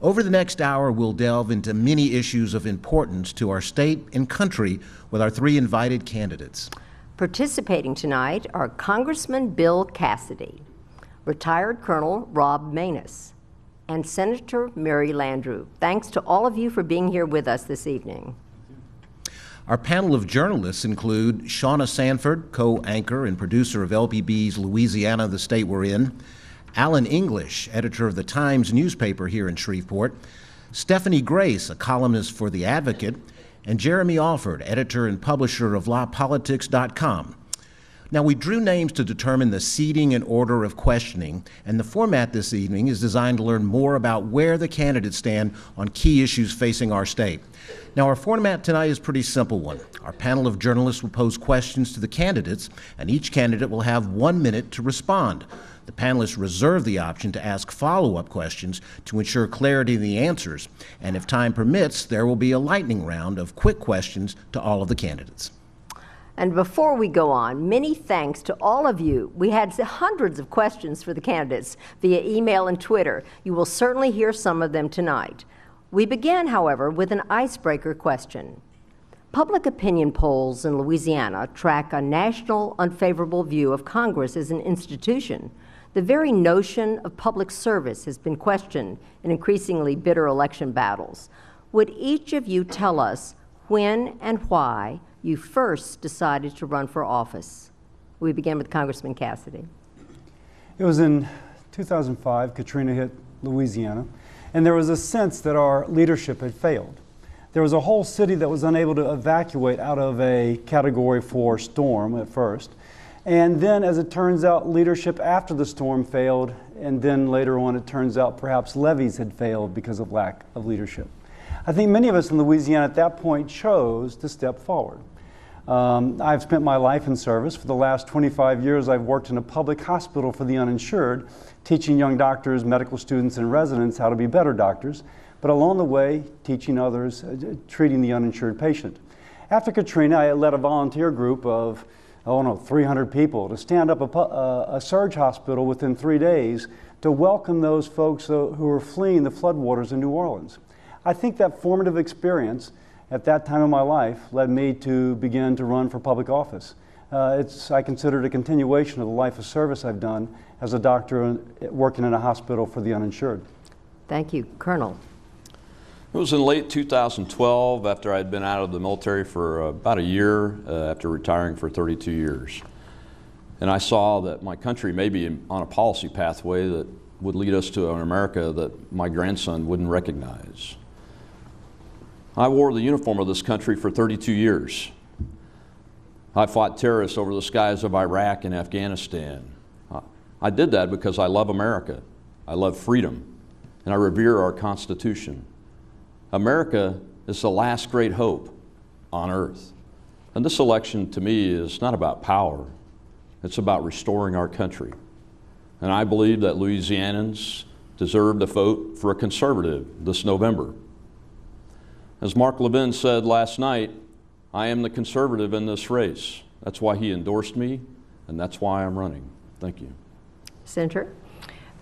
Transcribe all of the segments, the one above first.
Over the next hour, we'll delve into many issues of importance to our state and country with our three invited candidates. Participating tonight are Congressman Bill Cassidy, retired Colonel Rob Maness, and Senator Mary Landrieu. Thanks to all of you for being here with us this evening. Our panel of journalists include Shauna Sanford, co-anchor and producer of LPB's Louisiana, the state we're in, Alan English, editor of the Times newspaper here in Shreveport, Stephanie Grace, a columnist for The Advocate, and Jeremy Alford, editor and publisher of LawPolitics.com. Now, we drew names to determine the seating and order of questioning, and the format this evening is designed to learn more about where the candidates stand on key issues facing our state. Now, our format tonight is a pretty simple one. Our panel of journalists will pose questions to the candidates, and each candidate will have 1 minute to respond. The panelists reserve the option to ask follow-up questions to ensure clarity in the answers, and if time permits, there will be a lightning round of quick questions to all of the candidates. And before we go on, many thanks to all of you. We had hundreds of questions for the candidates via email and Twitter. You will certainly hear some of them tonight. We began, however, with an icebreaker question. Public opinion polls in Louisiana track a national unfavorable view of Congress as an institution. The very notion of public service has been questioned in increasingly bitter election battles. Would each of you tell us when and why you first decided to run for office? We begin with Congressman Cassidy. It was in 2005, Katrina hit Louisiana, and there was a sense that our leadership had failed. There was a whole city that was unable to evacuate out of a Category 4 storm at first. And then, as it turns out, leadership after the storm failed, and then later on it turns out perhaps levees had failed because of lack of leadership. I think many of us in Louisiana at that point chose to step forward. I've spent my life in service. For the last 25 years, I've worked in a public hospital for the uninsured, teaching young doctors, medical students, and residents how to be better doctors, but along the way, teaching others, treating the uninsured patient. After Katrina, I led a volunteer group of 300 people to stand up a surge hospital within 3 days to welcome those folks who were fleeing the floodwaters in New Orleans. I think that formative experience at that time of my life led me to begin to run for public office. I consider it a continuation of the life of service I've done as a doctor working in a hospital for the uninsured. Thank you. Colonel. It was in late 2012, after I'd been out of the military for about a year, after retiring for 32 years. And I saw that my country may be on a policy pathway that would lead us to an America that my grandson wouldn't recognize. I wore the uniform of this country for 32 years. I fought terrorists over the skies of Iraq and Afghanistan. I did that because I love America, I love freedom, and I revere our Constitution. America is the last great hope on earth. And this election, to me, is not about power. It's about restoring our country. And I believe that Louisianans deserve to vote for a conservative this November. As Mark Levin said last night, I am the conservative in this race. That's why he endorsed me, and that's why I'm running. Thank you. Senator.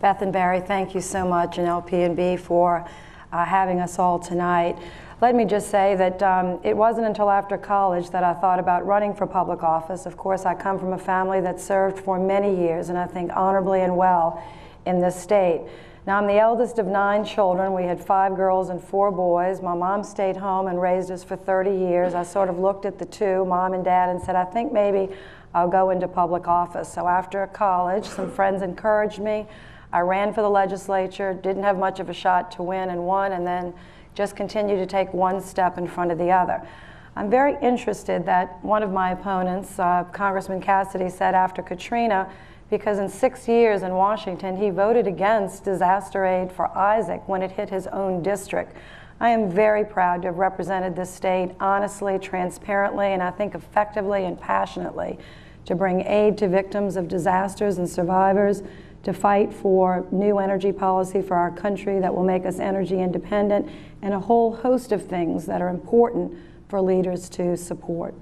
Beth and Barry, thank you so much, and LPNB for having us all tonight. Let me just say that it wasn't until after college that I thought about running for public office. Of course, I come from a family that served for many years, and I think honorably and well in this state. Now, I'm the eldest of 9 children. We had 5 girls and 4 boys. My mom stayed home and raised us for 30 years. I sort of looked at the two, mom and dad, and said, I think maybe I'll go into public office. So after college, some friends encouraged me. I ran for the legislature, didn't have much of a shot to win, and won, and then just continued to take one step in front of the other. I'm very interested that one of my opponents, Congressman Cassidy, said after Katrina, because in 6 years in Washington, he voted against disaster aid for Isaac when it hit his own district. I am very proud to have represented this state honestly, transparently, and I think effectively and passionately to bring aid to victims of disasters and survivors, to fight for new energy policy for our country that will make us energy independent, and a whole host of things that are important for leaders to support.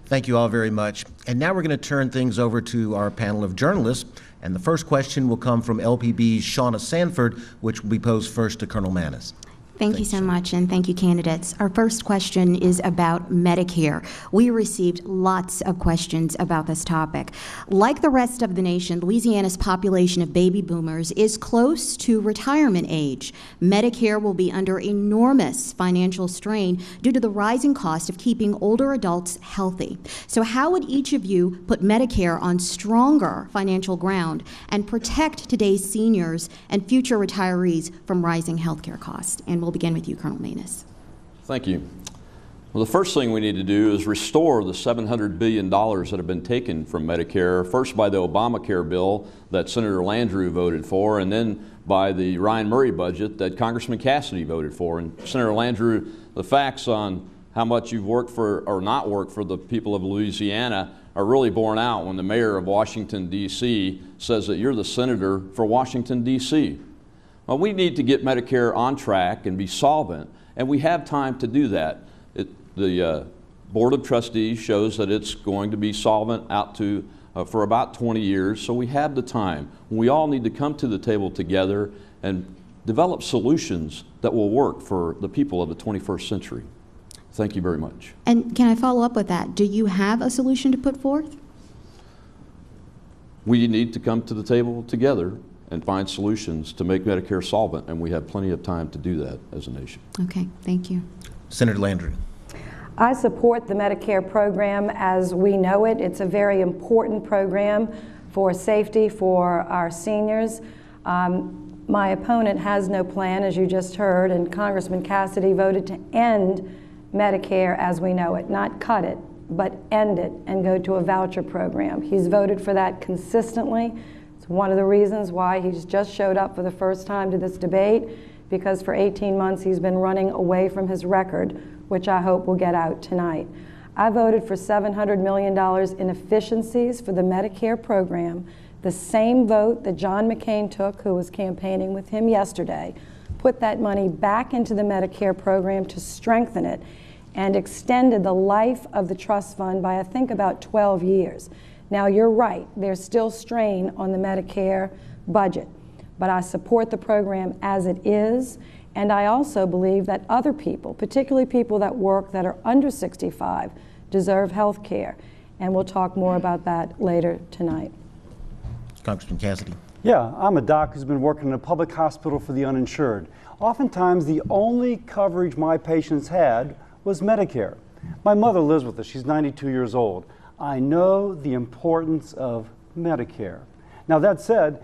Thank you all very much. And now we're going to turn things over to our panel of journalists And the first question will come from LPB's Shauna Sanford, which will be posed first to Colonel Maness. Thank you so much, and thank you, candidates. Our first question is about Medicare. We received lots of questions about this topic. Like the rest of the nation, Louisiana's population of baby boomers is close to retirement age. Medicare will be under enormous financial strain due to the rising cost of keeping older adults healthy. So how would each of you put Medicare on stronger financial ground and protect today's seniors and future retirees from rising health care costs? And we'll begin with you, Colonel Maness. Thank you. Well, the first thing we need to do is restore the $700 billion that have been taken from Medicare, first by the Obamacare bill that Senator LANDRIEU voted for, and then by the Ryan Murray budget that Congressman Cassidy voted for. And Senator LANDRIEU, the facts on how much you've worked for or not worked for the people of Louisiana are really borne out when the mayor of Washington, D.C. says that you're the senator for Washington, D.C. Well, we need to get Medicare on track and be solvent, and we have time to do that. The Board of Trustees shows that it's going to be solvent out to for about 20 years, so we have the time. We all need to come to the table together and develop solutions that will work for the people of the 21st century. Thank you very much. And can I follow up with that? Do you have a solution to put forth? We need to come to the table together and find solutions to make Medicare solvent, and we have plenty of time to do that as a nation. Okay, thank you. Senator Landrieu. I support the Medicare program as we know it. It's a very important program for safety for our seniors. My opponent has no plan, as you just heard, and Congressman Cassidy voted to end Medicare as we know it, not cut it, but end it and go to a voucher program. He's voted for that consistently. One of the reasons why he's just showed up for the first time to this debate, because for 18 months he's been running away from his record, which I hope will get out tonight. I voted for $700 million in efficiencies for the Medicare program, the same vote that John McCain took, who was campaigning with him yesterday, put that money back into the Medicare program to strengthen it and extended the life of the trust fund by, I think, about 12 years. Now, you're right, there's still strain on the Medicare budget, but I support the program as it is, and I also believe that other people, particularly people that work that are under 65, deserve health care, and we'll talk more about that later tonight. Congressman Cassidy. Yeah, I'm a doc who's been working in a public hospital for the uninsured. Oftentimes, the only coverage my patients had was Medicare. My mother lives with us, she's 92 years old. I know the importance of Medicare. Now that said,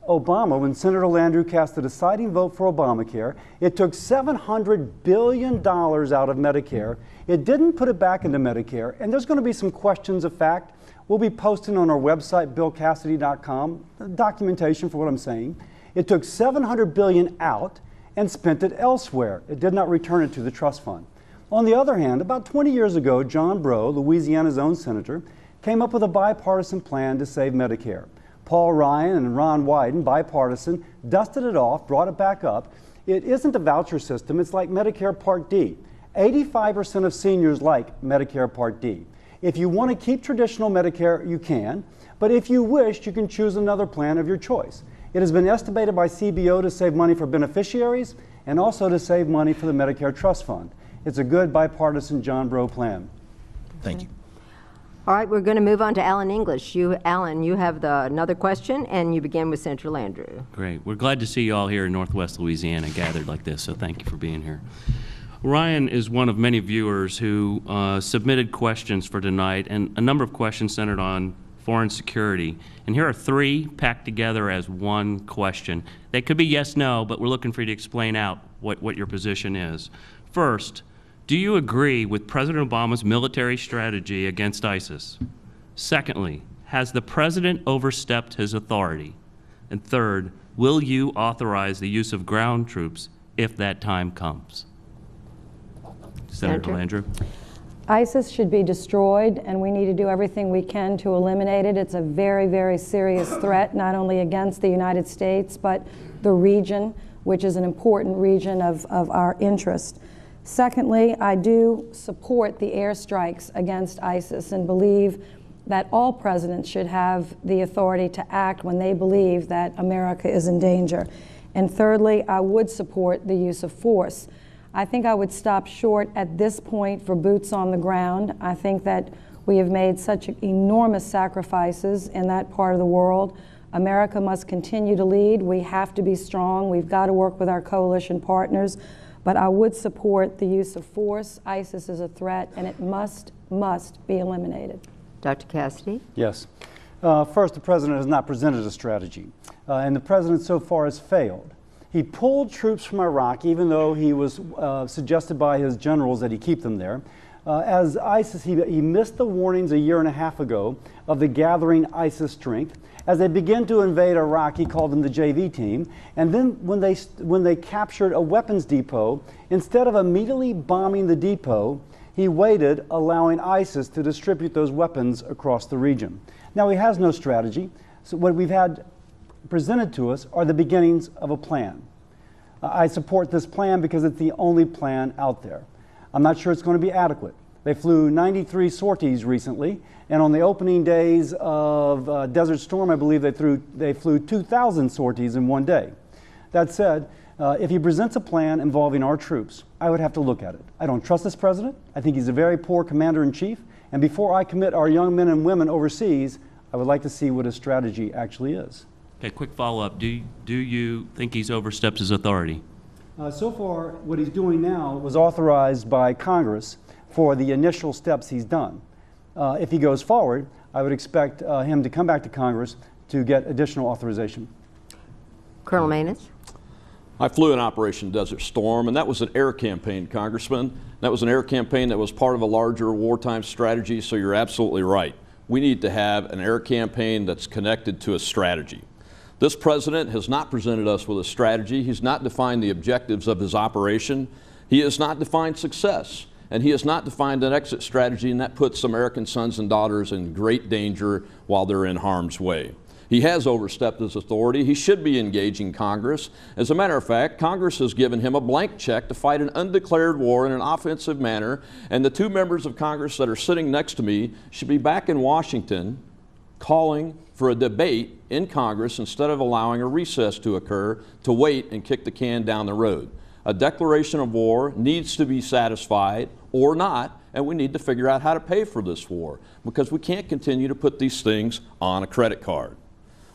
Obama, when Senator Landrieu cast the deciding vote for Obamacare, it took $700 billion out of Medicare. It didn't put it back into Medicare, and there's going to be some questions of fact. We'll be posting on our website, billcassidy.com, documentation for what I'm saying. It took $700 billion out and spent it elsewhere. It did not return it to the trust fund. On the other hand, about 20 years ago, John Breaux, Louisiana's own senator, came up with a bipartisan plan to save Medicare. Paul Ryan and Ron Wyden, bipartisan, dusted it off, brought it back up. It isn't a voucher system, it's like Medicare Part D. 85% of seniors like Medicare Part D. If you want to keep traditional Medicare, you can, but if you wish, you can choose another plan of your choice. It has been estimated by CBO to save money for beneficiaries and also to save money for the Medicare Trust Fund. It's a good bipartisan John Breaux plan. Thank you. All right, we're going to move on to Alan English. Alan, you have another question, and you begin with Senator Landrieu. Great. We're glad to see you all here in Northwest Louisiana gathered like this, so thank you for being here. Ryan is one of many viewers who submitted questions for tonight, and a number of questions centered on foreign security. And here are three packed together as one question. They could be yes, no, but we're looking for you to explain out what your position is. First, do you agree with President Obama's military strategy against ISIS? Secondly, has the President overstepped his authority? And third, will you authorize the use of ground troops if that time comes? Senator Landrieu. ISIS should be destroyed, and we need to do everything we can to eliminate it. It's a very, very serious threat, not only against the United States, but the region, which is an important region of our interest. Secondly, I do support the airstrikes against ISIS and believe that all presidents should have the authority to act when they believe that America is in danger. And thirdly, I would support the use of force. I think I would stop short at this point for boots on the ground. I think that we have made such enormous sacrifices in that part of the world. America must continue to lead. We have to be strong. We've got to work with our coalition partners. But I would support the use of force. ISIS is a threat, and it must be eliminated. Dr. Cassidy? Yes. First, the president has not presented a strategy, and the president so far has failed. He pulled troops from Iraq, even though he was suggested by his generals that he keep them there. As ISIS, he missed the warnings a year and a half ago of the gathering ISIS strength. As they began to invade Iraq, he called them the JV team. And then when they captured a weapons depot, instead of immediately bombing the depot, he waited, allowing ISIS to distribute those weapons across the region. Now, he has no strategy. So what we've had presented to us are the beginnings of a plan. I support this plan because it's the only plan out there. I'm not sure it's going to be adequate. They flew 93 sorties recently, and on the opening days of Desert Storm, I believe they flew 2,000 sorties in one day. That said, if he presents a plan involving our troops, I would have to look at it. I don't trust this president. I think he's a very poor commander-in-chief, and before I commit our young men and women overseas, I would like to see what his strategy actually is. Okay, quick follow-up. Do you think he's overstepped his authority? So far, what he's doing now was authorized by Congress for the initial steps he's done. If he goes forward, I would expect him to come back to Congress to get additional authorization. Colonel Maness? I flew in Operation Desert Storm, and that was an air campaign, Congressman. That was an air campaign that was part of a larger wartime strategy, so you're absolutely right. We need to have an air campaign that's connected to a strategy. This president has not presented us with a strategy. He's not defined the objectives of his operation. He has not defined success, and he has not defined an exit strategy, and that puts American sons and daughters in great danger while they're in harm's way. He has overstepped his authority. He should be engaging Congress. As a matter of fact, Congress has given him a blank check to fight an undeclared war in an offensive manner, and the two members of Congress that are sitting next to me should be back in Washington calling for a debate in Congress instead of allowing a recess to occur to wait and kick the can down the road. A declaration of war needs to be satisfied or not, and we need to figure out how to pay for this war because we can't continue to put these things on a credit card.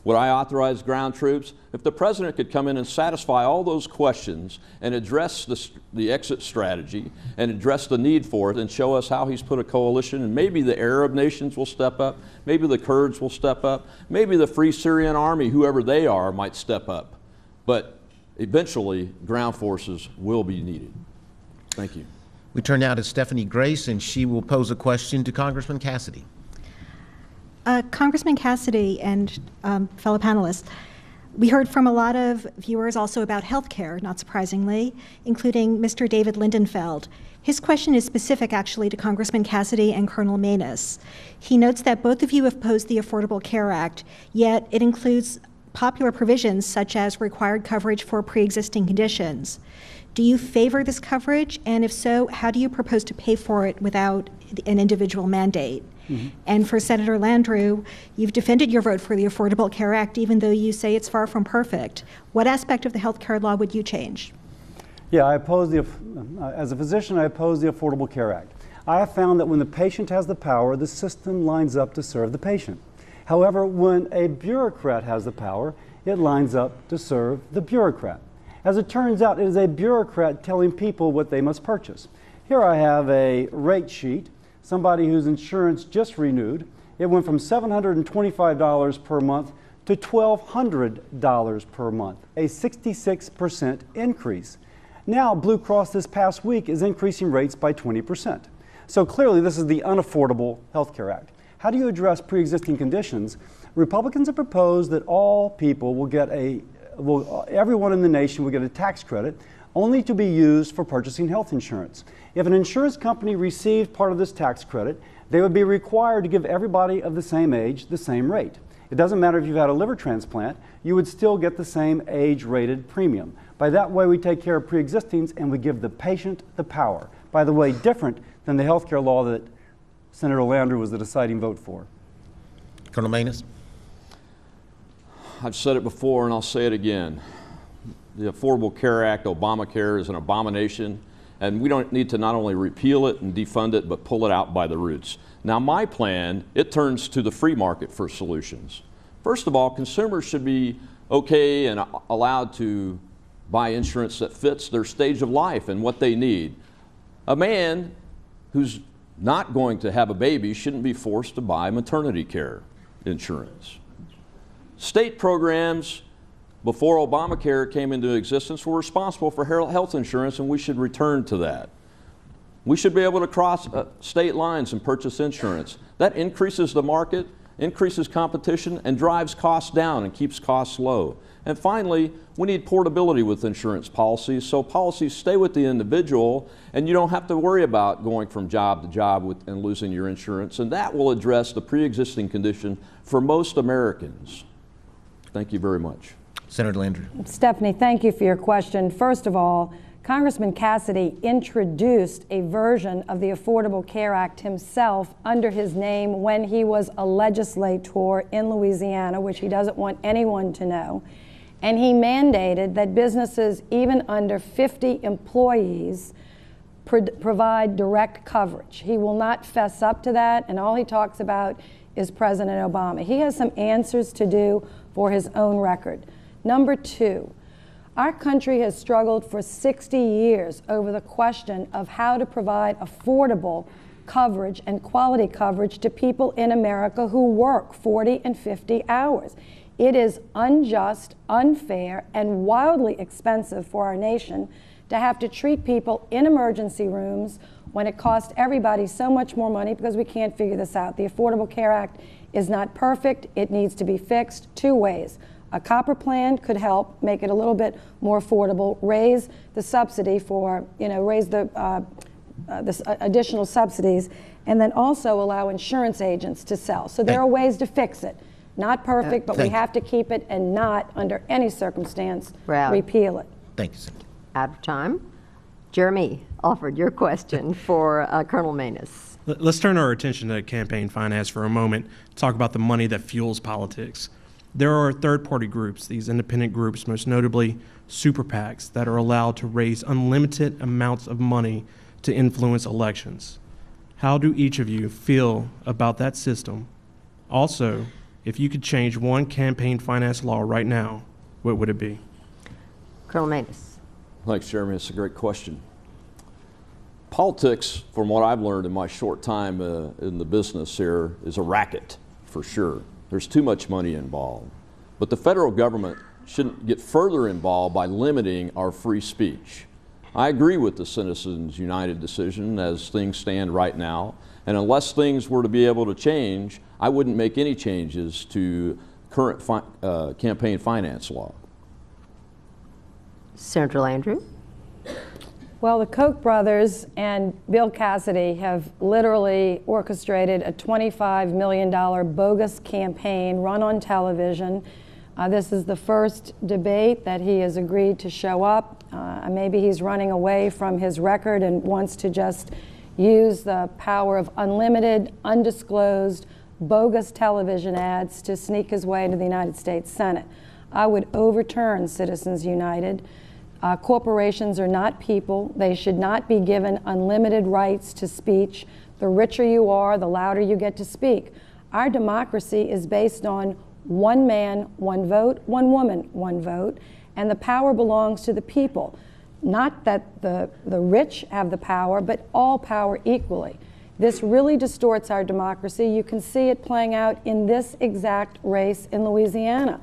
Would I authorize ground troops? If the president could come in and satisfy all those questions and address the exit strategy and address the need for it and show us how he's put a coalition, and maybe the Arab nations will step up, maybe the Kurds will step up, maybe the Free Syrian Army, whoever they are, might step up. But eventually, ground forces will be needed. Thank you. We turn now to Stephanie Grace, and she will pose a question to Congressman Cassidy. Congressman Cassidy and fellow panelists, we heard from a lot of viewers also about health care, not surprisingly, including Mr. David Lindenfeld. His question is specific, actually, to Congressman Cassidy and Colonel Maness. He notes that both of you have opposed the Affordable Care Act, yet it includes popular provisions such as required coverage for pre-existing conditions. Do you favor this coverage? And if so, how do you propose to pay for it without an individual mandate? Mm-hmm. And for Senator LANDRIEU, you've defended your vote for the Affordable Care Act, even though you say it's far from perfect. What aspect of the health care law would you change? Yeah, as a physician, I oppose the Affordable Care Act. I have found that when the patient has the power, the system lines up to serve the patient. However, when a bureaucrat has the power, it lines up to serve the bureaucrat. As it turns out, it is a bureaucrat telling people what they must purchase. Here I have a rate sheet. Somebody whose insurance just renewed. It went from $725 per month to $1,200 per month, a 66% increase. Now, Blue Cross this past week is increasing rates by 20%. So clearly, this is the Unaffordable Health Care Act. How do you address pre-existing conditions? Republicans have proposed that all people will get everyone in the nation will get a tax credit only to be used for purchasing health insurance. If an insurance company received part of this tax credit, they would be required to give everybody of the same age the same rate. It doesn't matter if you've had a liver transplant, you would still get the same age-rated premium. By that way, we take care of pre-existings and we give the patient the power. By the way, different than the health care law that Senator LANDRIEU was the deciding vote for. Colonel Maness? I've said it before and I'll say it again. The Affordable Care Act, Obamacare, is an abomination, and we don't need to not only repeal it and defund it, but pull it out by the roots. Now, my plan, it turns to the free market for solutions. First of all, consumers should be okay and allowed to buy insurance that fits their stage of life and what they need. A man who's not going to have a baby shouldn't be forced to buy maternity care insurance. State programs before Obamacare came into existence were responsible for health insurance, and we should return to that. We should be able to cross state lines and purchase insurance. That increases the market, increases competition, and drives costs down and keeps costs low. And finally, we need portability with insurance policies, so policies stay with the individual and you don't have to worry about going from job to job and losing your insurance, and that will address the pre-existing condition for most Americans. Thank you very much. Senator Landrieu. Stephanie, thank you for your question. First of all, Congressman Cassidy introduced a version of the Affordable Care Act himself under his name when he was a legislator in Louisiana, which he doesn't want anyone to know. And he mandated that businesses, even under 50 employees, provide direct coverage. He will not fess up to that, and all he talks about is President Obama. He has some answers to do for his own record. Number two, our country has struggled for 60 years over the question of how to provide affordable coverage and quality coverage to people in America who work 40 and 50 hours. It is unjust, unfair, and wildly expensive for our nation to have to treat people in emergency rooms when it costs everybody so much more money because we can't figure this out. The Affordable Care Act is not perfect. It needs to be fixed two ways. A copper plan could help make it a little bit more affordable, raise the subsidy for, raise the additional subsidies, and then also allow insurance agents to sell. So there are ways to fix it. Not perfect, but we have to keep it and not, under any circumstance, repeal it. Thank you, Senator. Out of time. Jeremy Alford, your question for Colonel Maness. Let's turn our attention to campaign finance for a moment, talk about the money that fuels politics. There are third-party groups, these independent groups, most notably super PACs, that are allowed to raise unlimited amounts of money to influence elections. How do each of you feel about that system? Also, if you could change one campaign finance law right now, what would it be? Colonel Maness. Thanks, Jeremy. It's a great question. Politics, from what I've learned in my short time in the business here, is a racket, for sure. There's too much money involved. But the federal government shouldn't get further involved by limiting our free speech. I agree with the Citizens United decision as things stand right now, and unless things were to be able to change, I wouldn't make any changes to current campaign finance law. Senator Landrieu. Well, the Koch brothers and Bill Cassidy have literally orchestrated a $25 million bogus campaign run on television. This is the first debate that he has agreed to show up. Maybe he's running away from his record and wants to just use the power of unlimited, undisclosed, bogus television ads to sneak his way into the United States Senate. I would overturn Citizens United. Corporations are not people. They should not be given unlimited rights to speech. The richer you are, the louder you get to speak. Our democracy is based on one man, one vote, one woman, one vote, and the power belongs to the people. Not that the rich have the power, but all power equally. This really distorts our democracy. You can see it playing out in this exact race in Louisiana.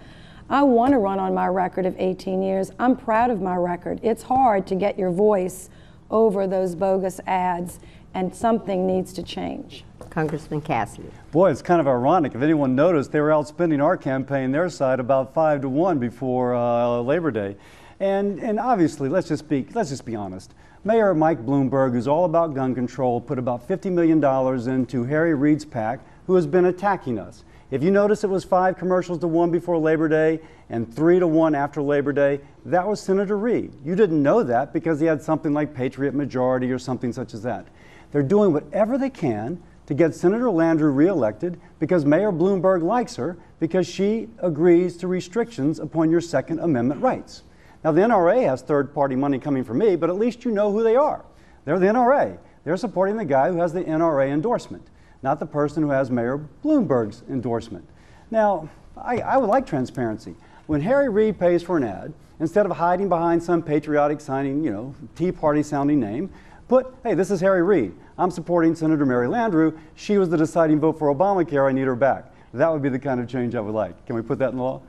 I want to run on my record of 18 years. I'm proud of my record. It's hard to get your voice over those bogus ads, and something needs to change. Congressman Cassidy. Boy, it's kind of ironic. If anyone noticed, they were outspending our campaign, their side, about 5-1 before Labor Day. And obviously, let's just be honest. Mayor Mike Bloomberg, who's all about gun control, put about $50 million into Harry Reid's PAC, who has been attacking us. If you notice, it was 5 commercials to 1 before Labor Day and 3 to 1 after Labor Day. That was Senator Reid. You didn't know that because he had something like Patriot Majority or something such as that. They're doing whatever they can to get Senator Landrieu reelected because Mayor Bloomberg likes her because she agrees to restrictions upon your Second Amendment rights. Now, the NRA has third-party money coming from me, but at least you know who they are. They're the NRA. They're supporting the guy who has the NRA endorsement, not the person who has Mayor Bloomberg's endorsement. Now, I would like transparency. When Harry Reid pays for an ad, instead of hiding behind some patriotic signing, Tea Party sounding name, put, hey, this is Harry Reid. I'm supporting Senator Mary Landrieu. She was the deciding vote for Obamacare. I need her back. That would be the kind of change I would like. Can we put that in law?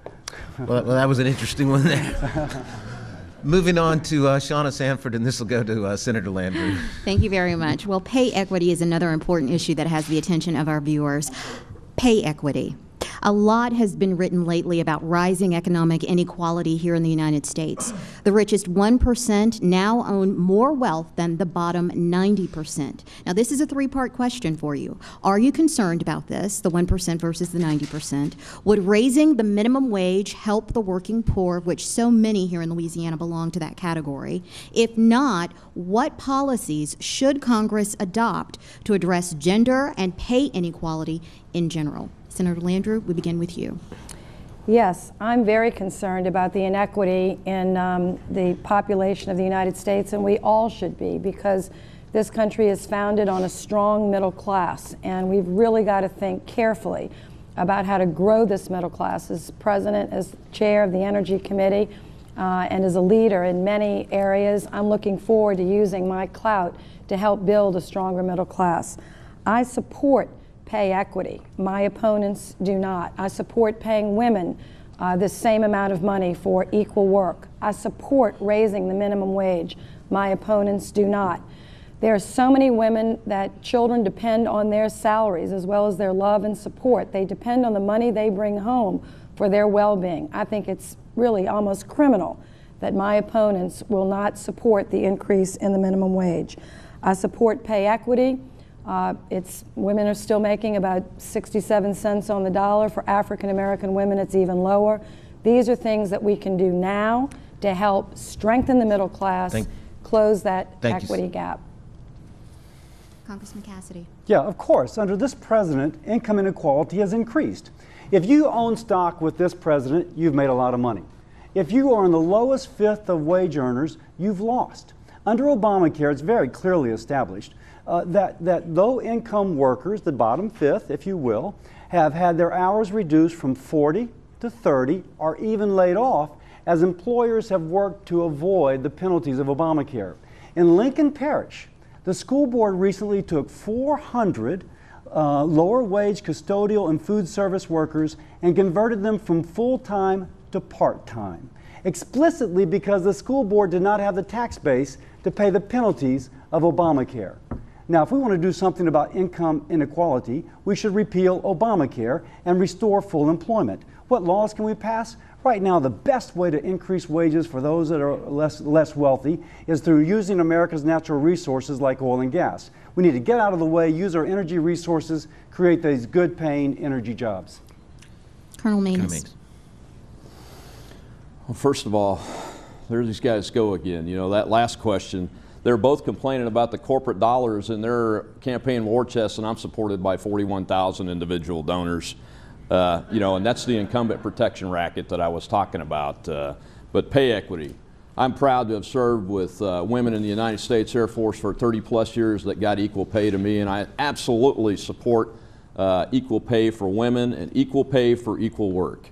Well, that was an interesting one there. Moving on to Shauna Sanford, and this will go to Senator Landrieu. Thank you very much. Well, pay equity is another important issue that has the attention of our viewers. Pay equity. A lot has been written lately about rising economic inequality here in the United States. The richest 1% now own more wealth than the bottom 90%. Now, this is a three-part question for you. Are you concerned about this, the 1% versus the 90%? Would raising the minimum wage help the working poor, of which so many here in Louisiana belong to that category? If not, what policies should Congress adopt to address gender and pay inequality in general? Senator Landrieu, we begin with you. Yes, I'm very concerned about the inequity in the population of the United States, and we all should be, because this country is founded on a strong middle class, and we've really got to think carefully about how to grow this middle class. As president, as chair of the Energy Committee, and as a leader in many areas, I'm looking forward to using my clout to help build a stronger middle class. I support pay equity. My opponents do not. I support paying women the same amount of money for equal work. I support raising the minimum wage. My opponents do not. There are so many women that children depend on their salaries as well as their love and support. They depend on the money they bring home for their well-being. I think it's really almost criminal that my opponents will not support the increase in the minimum wage. I support pay equity. Women are still making about 67 cents on the dollar. For African American women, it's even lower. These are things that we can do now to help strengthen the middle class, close that equity gap. Congressman Cassidy. Yeah, of course. Under this president, income inequality has increased. If you own stock with this president, you've made a lot of money. If you are in the lowest fifth of wage earners, you've lost. Under Obamacare, it's very clearly established that low-income workers, the bottom fifth, if you will, have had their hours reduced from 40 to 30 or even laid off as employers have worked to avoid the penalties of Obamacare. In Lincoln Parish, the school board recently took 400 lower-wage custodial and food service workers and converted them from full-time to part-time, explicitly because the school board did not have the tax base to pay the penalties of Obamacare. Now, if we want to do something about income inequality, we should repeal Obamacare and restore full employment. What laws can we pass? Right now, the best way to increase wages for those that are less wealthy is through using America's natural resources like oil and gas. We need to get out of the way, use our energy resources, create these good-paying energy jobs. Colonel Maness. Well, first of all, there these guys go again. You know, that last question, they're both complaining about the corporate dollars in their campaign war chest, and I'm supported by 41,000 individual donors. You know, and that's the incumbent protection racket that I was talking about. But pay equity. I'm proud to have served with women in the United States Air Force for 30+ years that got equal pay to me, and I absolutely support equal pay for women and equal pay for equal work.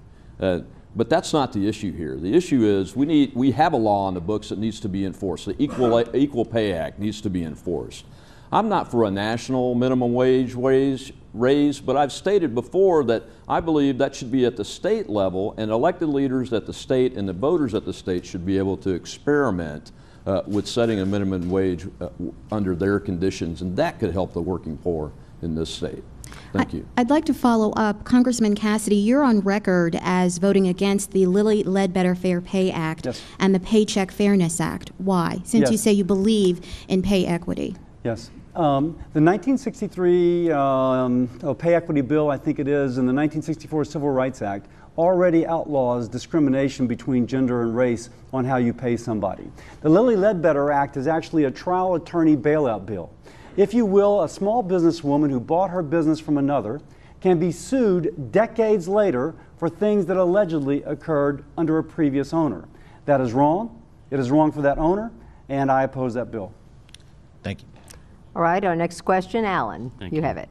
But that's not the issue here. The issue is we have a law on the books that needs to be enforced. The Equal Pay Act needs to be enforced. I'm not for a national minimum wage raise, but I've stated before that I believe that should be at the state level, and elected leaders at the state and the voters at the state should be able to experiment with setting a minimum wage under their conditions, and that could help the working poor in this state. Thank you. I'd like to follow up. Congressman Cassidy, you're on record as voting against the Lilly Ledbetter Fair Pay Act and the Paycheck Fairness Act. Why? Since you say you believe in pay equity. Yes. The 1963 pay equity bill, I think it is, and the 1964 Civil Rights Act already outlaws discrimination between gender and race on how you pay somebody. The Lilly Ledbetter Act is actually a trial attorney bailout bill. If you will, a small businesswoman who bought her business from another can be sued decades later for things that allegedly occurred under a previous owner. That is wrong. It is wrong for that owner, and I oppose that bill. Thank you. All right, our next question, Alan. Thank You you. have it.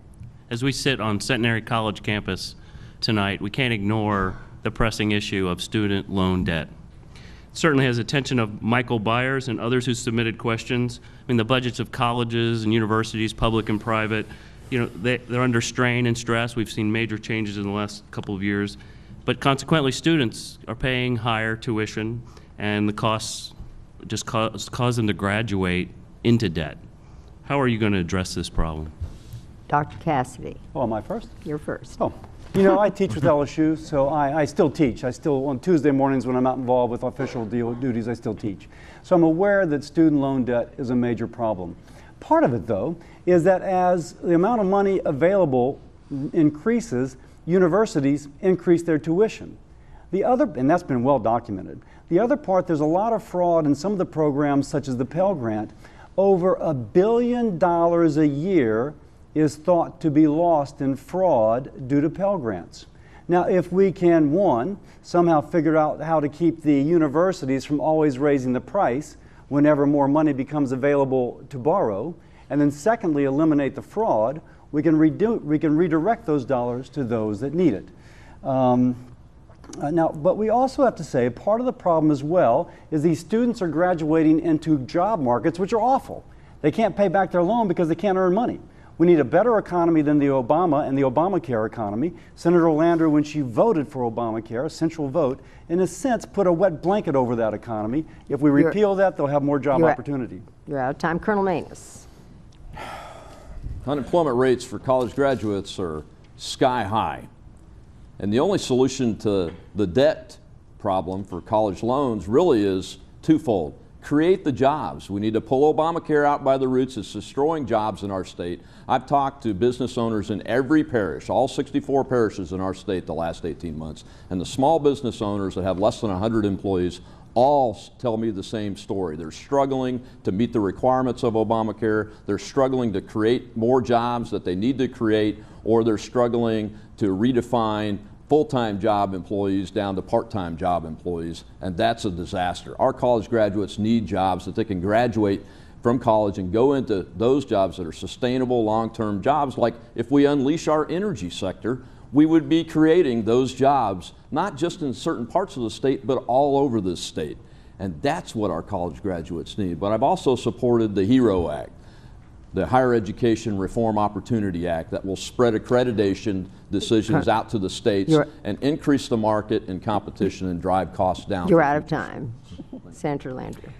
As we sit on Centenary College campus tonight, we can't ignore the pressing issue of student loan debt. It certainly has attention of Michael Byers and others who submitted questions. I mean, the budgets of colleges and universities, public and private, you know, they're under strain and stress. We've seen major changes in the last couple of years. But consequently, students are paying higher tuition, and the costs just cause them to graduate into debt. How are you going to address this problem? Dr. Cassidy, Oh, am I first? you're first. Oh, you know, I teach with LSU, so I still teach. I still, on Tuesday mornings when I'm not involved with official duties, I still teach. So I'm aware that student loan debt is a major problem. Part of it, though, is that as the amount of money available increases, universities increase their tuition. The other, and that's been well documented. The other part, there's a lot of fraud in some of the programs, such as the Pell Grant. Over $1 billion a year is thought to be lost in fraud due to Pell Grants. Now, if we can, one, somehow figure out how to keep the universities from always raising the price whenever more money becomes available to borrow, and then secondly, eliminate the fraud, we can redirect those dollars to those that need it. Now, but we also have to say part of the problem as well is these students are graduating into job markets which are awful. They can't pay back their loan because they can't earn money. We need a better economy than the Obama and the Obamacare economy. Senator LANDRIEU, when she voted for Obamacare, a central vote, in a sense put a wet blanket over that economy. If we repeal that, they'll have more job opportunity. You're out of time. Colonel Maness. Unemployment rates for college graduates are sky high. And the only solution to the debt problem for college loans really is twofold. Create the jobs. We need to pull Obamacare out by the roots. It's destroying jobs in our state. I've talked to business owners in every parish, all 64 parishes in our state the last 18 months. And the small business owners that have less than 100 employees all tell me the same story. They're struggling to meet the requirements of Obamacare. They're struggling to create more jobs that they need to create, or they're struggling to redefine full-time job employees down to part-time job employees, and that's a disaster. Our college graduates need jobs that they can graduate from college and go into those jobs that are sustainable, long-term jobs. Like if we unleash our energy sector, we would be creating those jobs, not just in certain parts of the state, but all over the state. And that's what our college graduates need. But I've also supported the HERO Act, the Higher Education Reform Opportunity Act, that will spread accreditation decisions out to the states and increase the market and competition and drive costs down. You're out of time. Senator Landrieu.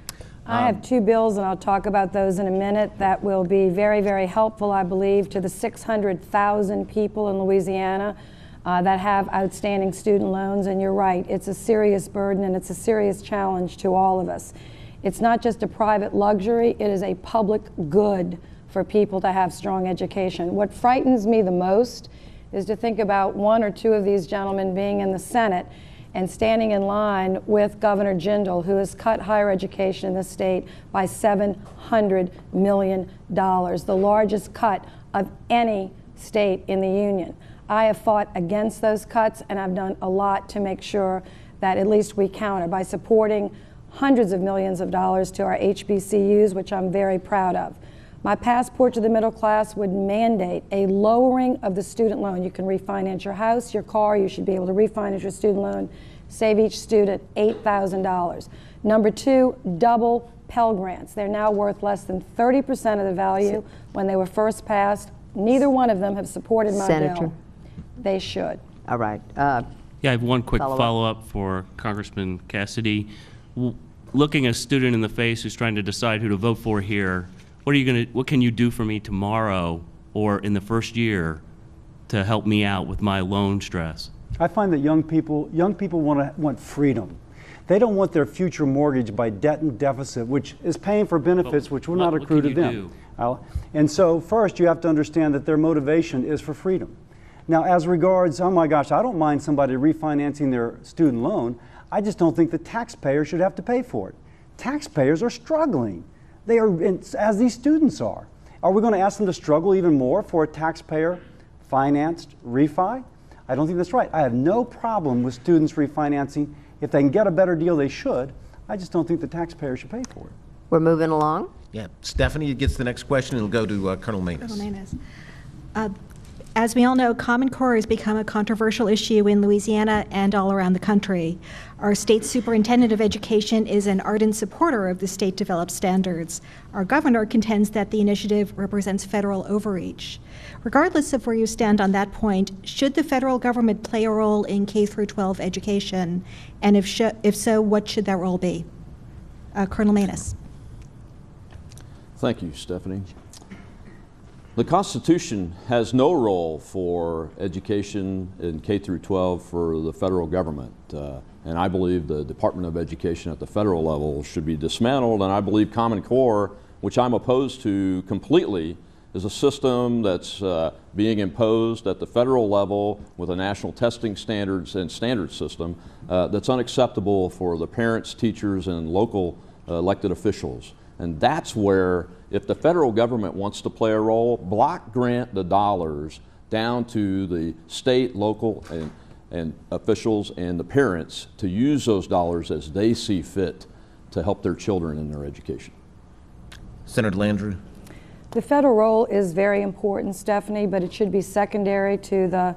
I have two bills, and I'll talk about those in a minute, that will be very, very helpful, I believe, to the 600,000 people in Louisiana that have outstanding student loans. And you're right, it's a serious burden and it's a serious challenge to all of us. It's not just a private luxury, it is a public good for people to have strong education. What frightens me the most is to think about one or two of these gentlemen being in the Senate and standing in line with Governor Jindal, who has cut higher education in the state by $700 million, the largest cut of any state in the union. I have fought against those cuts, and I've done a lot to make sure that at least we counter by supporting hundreds of millions of dollars to our HBCUs, which I'm very proud of. My passport to the middle class would mandate a lowering of the student loan. You can refinance your house, your car, you should be able to refinance your student loan, save each student $8,000. Number two, double Pell Grants. They're now worth less than 30% of the value when they were first passed. Neither one of them have supported my bill. They should. All right. Yeah, I have one quick follow-up for Congressman Cassidy. Looking a student in the face who's trying to decide who to vote for here, what can you do for me tomorrow or in the first year to help me out with my loan stress? I find that young people want freedom. They don't want their future mortgaged by debt and deficit, which is paying for benefits which will not accrue to them. And so first you have to understand that their motivation is for freedom. Now, as regards, oh my gosh, I don't mind somebody refinancing their student loan. I just don't think the taxpayer should have to pay for it. Taxpayers are struggling. They are, as these students are. Are we going to ask them to struggle even more for a taxpayer-financed refi? I don't think that's right. I have no problem with students refinancing. If they can get a better deal, they should. I just don't think the taxpayer should pay for it. We're moving along. Yeah, Stephanie gets the next question. It'll go to Colonel Maness. Colonel Maness. As we all know, Common Core has become a controversial issue in Louisiana and all around the country. Our state superintendent of education is an ardent supporter of the state-developed standards. Our governor contends that the initiative represents federal overreach. Regardless of where you stand on that point, should the federal government play a role in K-12 education? And if so, what should that role be? Colonel Maness. Thank you, Stephanie. The Constitution has no role for education in K-12 for the federal government. And I believe the Department of Education at the federal level should be dismantled. And I believe Common Core, which I'm opposed to completely, is a system that's being imposed at the federal level with a national testing standards and standards system that's unacceptable for the parents, teachers, and local elected officials. And that's where, if the federal government wants to play a role, block grant the dollars down to the state, local, and officials and the parents to use those dollars as they see fit to help their children in their education. Senator Landrieu. The federal role is very important, Stephanie, but it should be secondary to the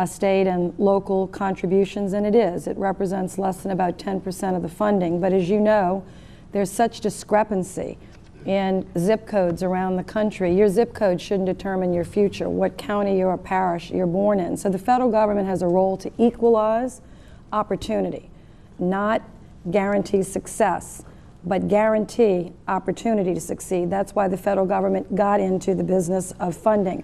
state and local contributions, and it is. It represents less than about 10% of the funding, but as you know, there's such discrepancy in zip codes around the country. Your zip code shouldn't determine your future, what county or parish you're born in. So the federal government has a role to equalize opportunity, not guarantee success, but guarantee opportunity to succeed. That's why the federal government got into the business of funding.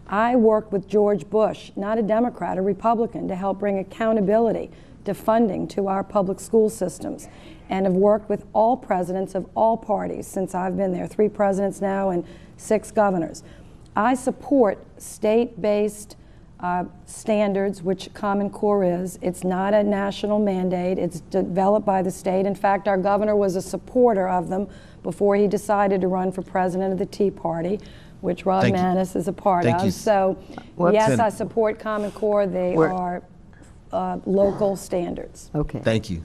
I worked with George Bush, not a Democrat, a Republican, to help bring accountability to funding to our public school systems, and have worked with all presidents of all parties since I've been there, 3 presidents now and 6 governors. I support state-based standards, which Common Core is. It's not a national mandate. It's developed by the state. In fact, our governor was a supporter of them before he decided to run for president of the Tea Party, which Rob Maness is a part of. So, yes, I support Common Core. They are local standards. Okay. Thank you.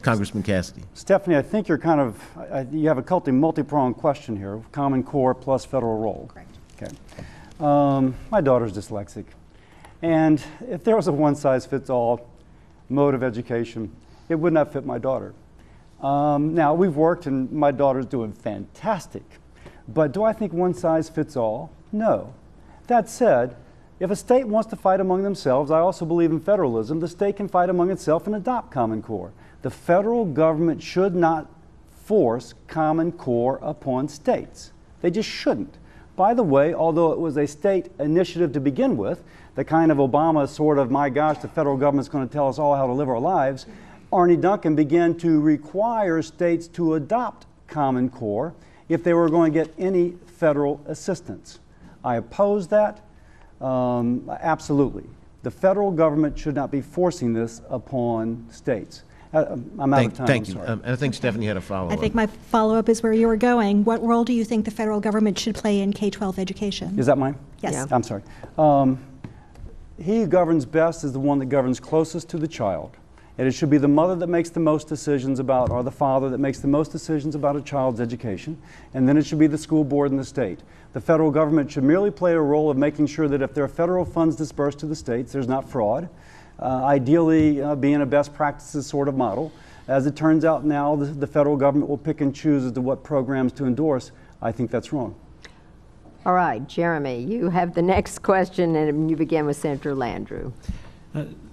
Congressman Cassidy. Stephanie, I think you're kind of, you have a multi-pronged question here, Common Core plus federal role. Correct. Okay. My daughter's dyslexic, and if there was a one-size-fits-all mode of education, it would not fit my daughter. Now, we've worked, and my daughter's doing fantastic, but do I think one size fits all? No. That said, if a state wants to fight among themselves, I also believe in federalism, the state can fight among itself and adopt Common Core. The federal government should not force Common Core upon states. They just shouldn't. By the way, although it was a state initiative to begin with, the kind of Obama sort of, my gosh, the federal government's going to tell us all how to live our lives, Arne Duncan began to require states to adopt Common Core if they were going to get any federal assistance. I oppose that, absolutely. The federal government should not be forcing this upon states. I'm out of time. Thank you. I think Stephanie had a follow-up. I think my follow-up is where you were going. What role do you think the federal government should play in K-12 education? Is that mine? Yes. Yeah. I'm sorry. He who governs best is the one that governs closest to the child. And it should be the mother that makes the most decisions about, or the father that makes the most decisions about a child's education. And then it should be the school board and the state. The federal government should merely play a role of making sure that if there are federal funds dispersed to the states, there's not fraud. Ideally being a best practices sort of model. As it turns out now, the federal government will pick and choose as to what programs to endorse. I think that's wrong. All right, Jeremy, you have the next question, and you begin with Senator Landrieu.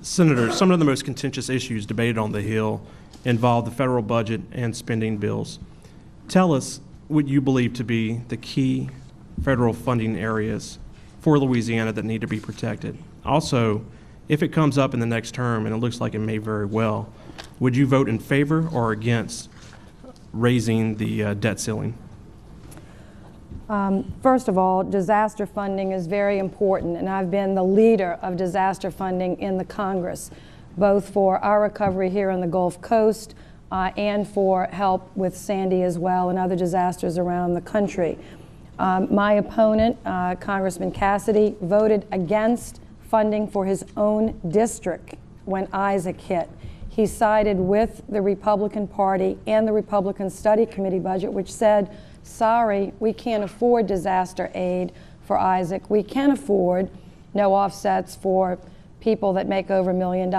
Senator, some of the most contentious issues debated on the Hill involve the federal budget and spending bills. Tell us what you believe to be the key federal funding areas for Louisiana that need to be protected. Also, if it comes up in the next term, and it looks like it may very well, would you vote in favor or against raising the debt ceiling? First of all, disaster funding is very important, and I've been the leader of disaster funding in the Congress, both for our recovery here on the Gulf Coast and for help with Sandy as well and other disasters around the country. My opponent, Congressman Cassidy, voted against funding for his own district when Isaac hit. He sided with the Republican Party and the Republican Study Committee budget, which said, sorry, we can't afford disaster aid for Isaac. We can afford no offsets for people that make over $1 million,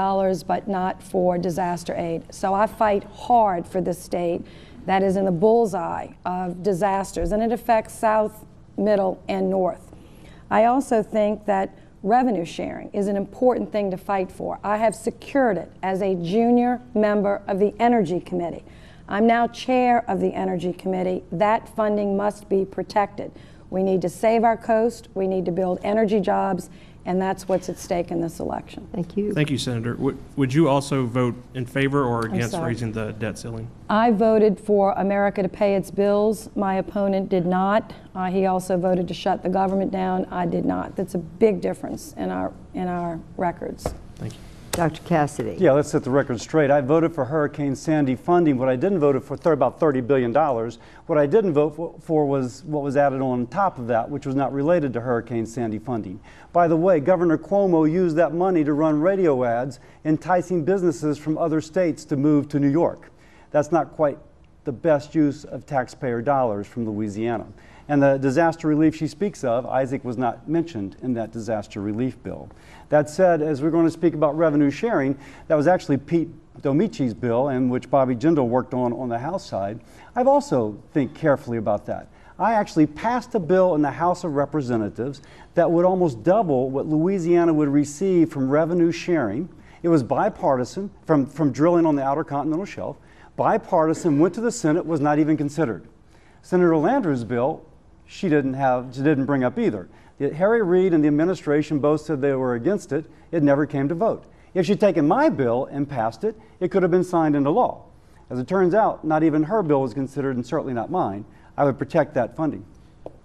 but not for disaster aid. So I fight hard for this state that is in the bullseye of disasters, and it affects South, Middle, and North. I also think that revenue sharing is an important thing to fight for. I have secured it as a junior member of the Energy Committee. I'm now chair of the Energy Committee. That funding must be protected. We need to save our coast, we need to build energy jobs, and that's what's at stake in this election. Thank you. Thank you, Senator. Would you also vote in favor or against raising the debt ceiling? I voted for America to pay its bills. My opponent did not. He also voted to shut the government down. I did not. That's a big difference in our records. Thank you. Dr. Cassidy. Yeah, let's set the record straight. I voted for Hurricane Sandy funding. What I didn't vote for, about $30 billion. What I didn't vote for was what was added on top of that, which was not related to Hurricane Sandy funding. By the way, Governor Cuomo used that money to run radio ads enticing businesses from other states to move to New York. That's not quite the best use of taxpayer dollars from Louisiana. And the disaster relief she speaks of, Isaac was not mentioned in that disaster relief bill. That said, as we're going to speak about revenue sharing, that was actually Pete Domici's bill, and which Bobby Jindal worked on the House side. I've also think carefully about that. I actually passed a bill in the House of Representatives that would almost double what Louisiana would receive from revenue sharing. It was bipartisan, from drilling on the Outer Continental Shelf. Bipartisan, went to the Senate, was not even considered. Senator Landrieu's bill, she didn't bring up either. Harry Reid and the administration both said they were against it. It never came to vote. If she'd taken my bill and passed it, it could have been signed into law. As it turns out, not even her bill was considered, and certainly not mine. I would protect that funding.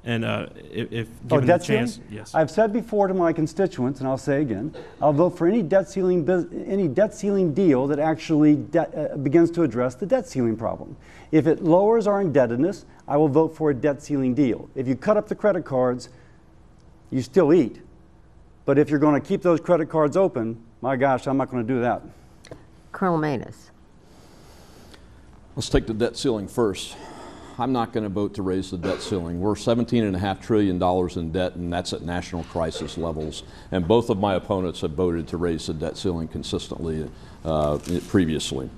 And if given the chance, yes. I've said before to my constituents, and I'll say again, I'll vote for any debt ceiling deal that actually begins to address the debt ceiling problem. If it lowers our indebtedness, I will vote for a debt ceiling deal. If you cut up the credit cards, you still eat. But if you're going to keep those credit cards open, my gosh, I'm not going to do that. Colonel Maness. Let's take the debt ceiling first. I'm not going to vote to raise the debt ceiling. We're $17.5 trillion in debt, and that's at national crisis levels. And both of my opponents have voted to raise the debt ceiling consistently previously.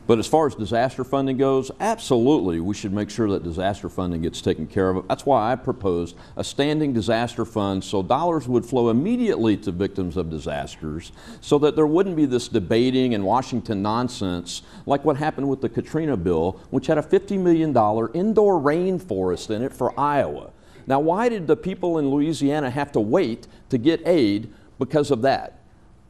But as far as disaster funding goes, absolutely, we should make sure that disaster funding gets taken care of. That's why I proposed a standing disaster fund so dollars would flow immediately to victims of disasters so that there wouldn't be this debating and Washington nonsense like what happened with the Katrina bill, which had a $50 million indoor rainforest in it for Iowa. Now, why did the people in Louisiana have to wait to get aid because of that?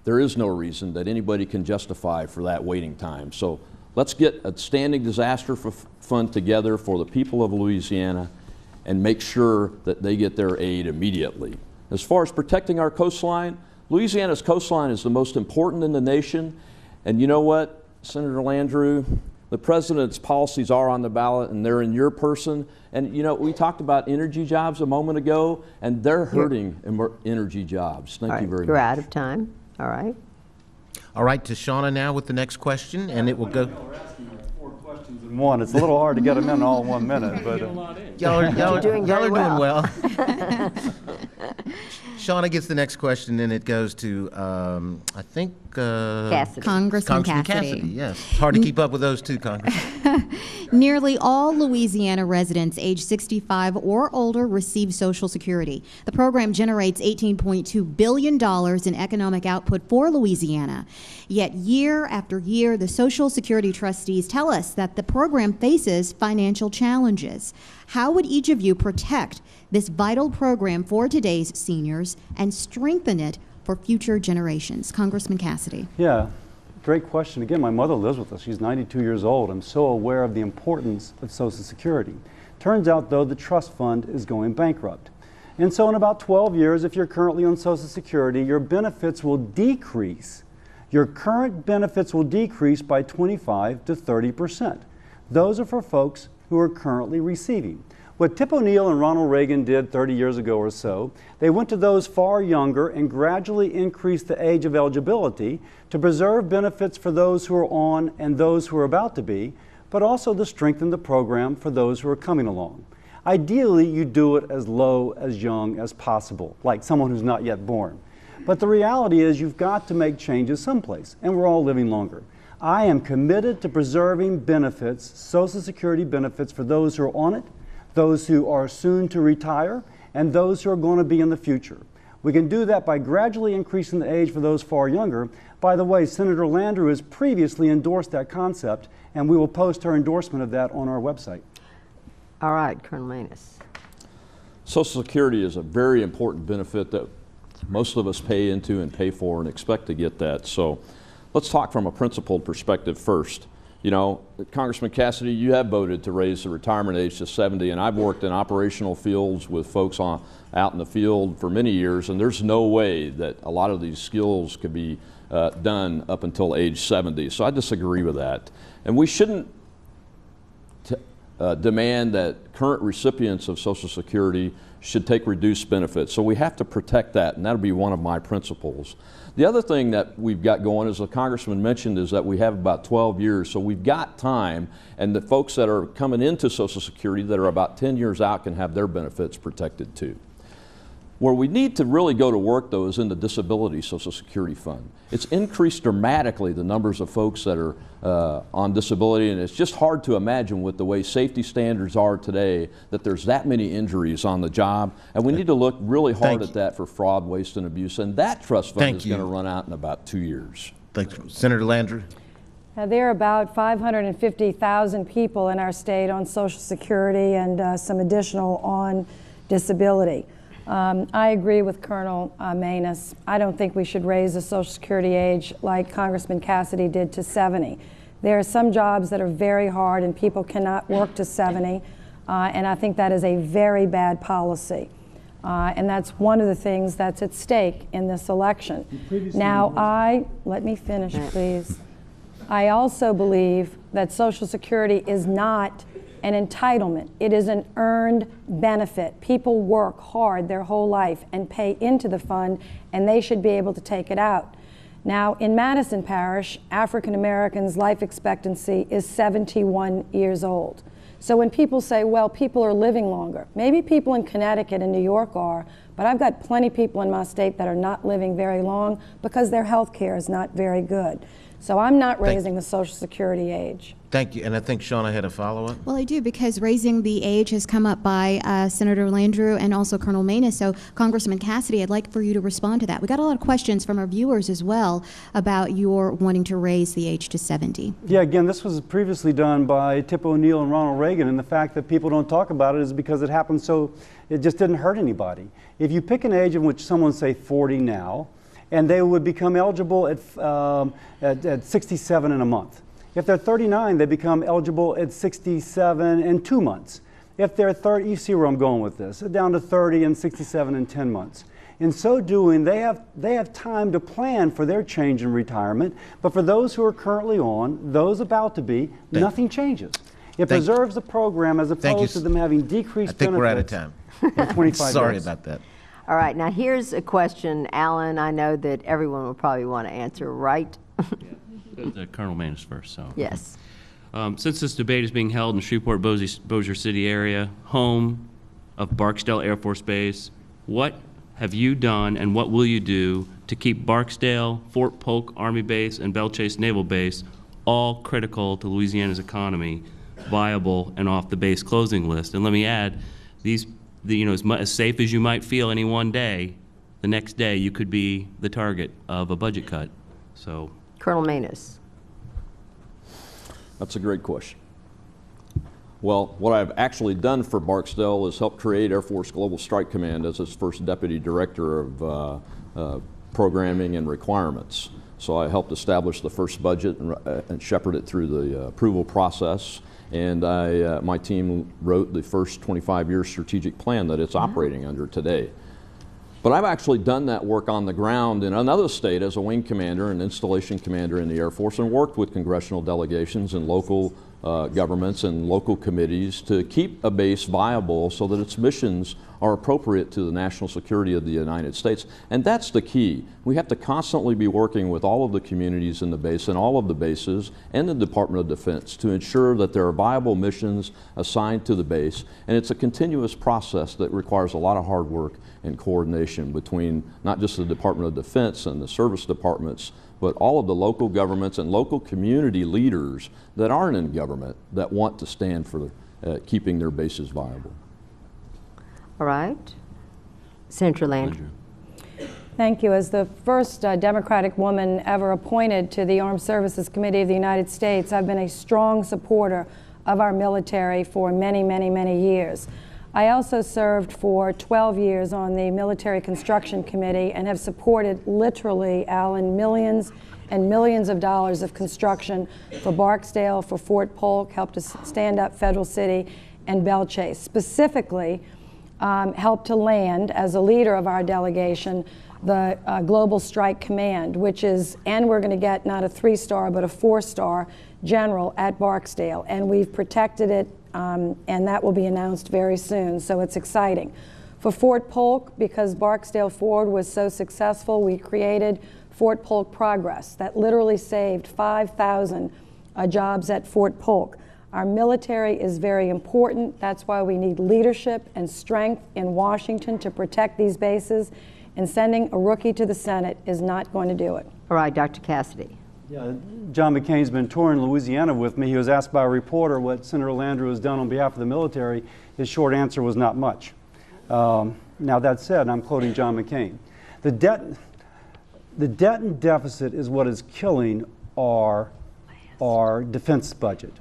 There is no reason that anybody can justify for that waiting time. So let's get a standing disaster fund together for the people of Louisiana and make sure that they get their aid immediately. As far as protecting our coastline, Louisiana's coastline is the most important in the nation. And you know what, Senator Landrieu, the president's policies are on the ballot and they're in your person. And you know, we talked about energy jobs a moment ago, and they're hurting energy jobs. Thank you very much. You're out of time. All right. All right, to Shauna now with the next question, and it will go. We're asking 4 questions in one. It's a little hard to get them in all in 1 minute, but Y'all are doing well. Shauna gets the next question, and it goes to, I think, Cassidy. Congressman Cassidy. Yes. It's hard to keep up with those two, Congressman. Nearly all Louisiana residents age 65 or older receive Social Security. The program generates $18.2 billion in economic output for Louisiana. Yet year after year, the Social Security trustees tell us that the program faces financial challenges. How would each of you protect this vital program for today's seniors and strengthen it for future generations? Congressman Cassidy. Yeah, great question. Again, my mother lives with us. She's 92 years old. I'm so aware of the importance of Social Security. Turns out, though, the trust fund is going bankrupt. And so in about 12 years, if you're currently on Social Security, your benefits will decrease. Your current benefits will decrease by 25 to 30%. Those are for folks who are currently receiving. What Tip O'Neill and Ronald Reagan did 30 years ago or so, they went to those far younger and gradually increased the age of eligibility to preserve benefits for those who are on and those who are about to be, but also to strengthen the program for those who are coming along. Ideally, you do it as low as young as possible, like someone who's not yet born. But the reality is you've got to make changes someplace, and we're all living longer. I am committed to preserving benefits, Social Security benefits, for those who are on it, those who are soon to retire, and those who are going to be in the future. We can do that by gradually increasing the age for those far younger. By the way, Senator Landrieu has previously endorsed that concept, and we will post her endorsement of that on our website. All right, Colonel Maness. Social Security is a very important benefit that most of us pay into and pay for and expect to get that. So let's talk from a principled perspective first. You know, Congressman Cassidy, you have voted to raise the retirement age to 70, and I've worked in operational fields with folks out in the field for many years, and there's no way that a lot of these skills could be done up until age 70. So I disagree with that. And we shouldn't demand that current recipients of Social Security should take reduced benefits. So we have to protect that, and that'll be one of my principles. The other thing that we've got going, as the Congressman mentioned, is that we have about 12 years, so we've got time, and the folks that are coming into Social Security that are about 10 years out can have their benefits protected too. Where we need to really go to work, though, is in the Disability Social Security Fund. It's increased dramatically the numbers of folks that are on disability, and it's just hard to imagine with the way safety standards are today that there's that many injuries on the job, and we need to look really hard at that for fraud, waste, and abuse, and that trust fund is going to run out in about 2 years. Thanks. Senator Landrieu. There are about 550,000 people in our state on Social Security and some additional on disability. I agree with Colonel Maness. I don't think we should raise the Social Security age like Congressman Cassidy did to 70. There are some jobs that are very hard and people cannot work to 70, and I think that is a very bad policy. And that's one of the things that's at stake in this election. Now, let me finish, please. I also believe that Social Security is not an entitlement. It is an earned benefit. People work hard their whole life and pay into the fund, and they should be able to take it out. Now, in Madison Parish, African Americans' life expectancy is 71 years old. So when people say, well, people are living longer, maybe people in Connecticut and New York are, but I've got plenty of people in my state that are not living very long because their health care is not very good. So I'm not raising the Social Security age. Thank you. And I think Shauna had a follow-up. Well, I do, because raising the age has come up by Senator Landrieu and also Colonel Maness. So, Congressman Cassidy, I'd like for you to respond to that. We got a lot of questions from our viewers as well about your wanting to raise the age to 70. Yeah, again, this was previously done by Tip O'Neill and Ronald Reagan, and the fact that people don't talk about it is because it happened so it just didn't hurt anybody. If you pick an age in which someone, say, 40 now, and they would become eligible at 67 in a month. If they're 39, they become eligible at 67 in 2 months. If they're 30, you see where I'm going with this, down to 30 and 67 in 10 months. In so doing, they have time to plan for their change in retirement, but for those who are currently on, those about to be, nothing changes. It preserves the program as opposed to them having decreased benefits. I think we're out of time. For 25 Sorry years. about that. All right, now here's a question, Alan, I know that everyone will probably want to answer, right? Colonel Maness first. So. Yes. Since this debate is being held in Shreveport, Bossier City area, home of Barksdale Air Force Base, what have you done and what will you do to keep Barksdale, Fort Polk Army Base, and Belle Chase Naval Base, all critical to Louisiana's economy, viable and off the base closing list? And let me add, as safe as you might feel any one day, the next day you could be the target of a budget cut. So, Colonel Maness. That's a great question. Well, what I've actually done for Barksdale is help create Air Force Global Strike Command as its first deputy director of programming and requirements. So I helped establish the first budget and shepherd it through the approval process. And my team wrote the first 25-year strategic plan that it's operating under today. But I've actually done that work on the ground in another state as a wing commander and installation commander in the Air Force, and worked with congressional delegations and local governments and local committees to keep a base viable so that its missions are appropriate to the national security of the United States. And that's the key. We have to constantly be working with all of the communities in the base and all of the bases and the Department of Defense to ensure that there are viable missions assigned to the base. And it's a continuous process that requires a lot of hard work and coordination between not just the Department of Defense and the service departments, but all of the local governments and local community leaders that aren't in government that want to stand for keeping their bases viable. All right. Senator Landrieu. Thank you. As the first Democratic woman ever appointed to the Armed Services Committee of the United States, I've been a strong supporter of our military for many, many, many years. I also served for 12 years on the Military Construction Committee and have supported literally, Alan, millions and millions of dollars of construction for Barksdale, for Fort Polk, helped to stand up Federal City and Belle Chase. Specifically, helped to land, as a leader of our delegation, the Global Strike Command, which is, and we're going to get not a 3-star but a 4-star general at Barksdale, and we've protected it, and that will be announced very soon, so it's exciting. For Fort Polk, because Barksdale Forward was so successful, we created Fort Polk Progress that literally saved 5,000 jobs at Fort Polk. Our military is very important. That's why we need leadership and strength in Washington to protect these bases, and sending a rookie to the Senate is not going to do it. All right, Dr. Cassidy. Yeah, John McCain's been touring Louisiana with me. He was asked by a reporter what Senator Landrieu has done on behalf of the military. His short answer was not much. Now that said, I'm quoting John McCain. The debt and deficit is what is killing our defense budget.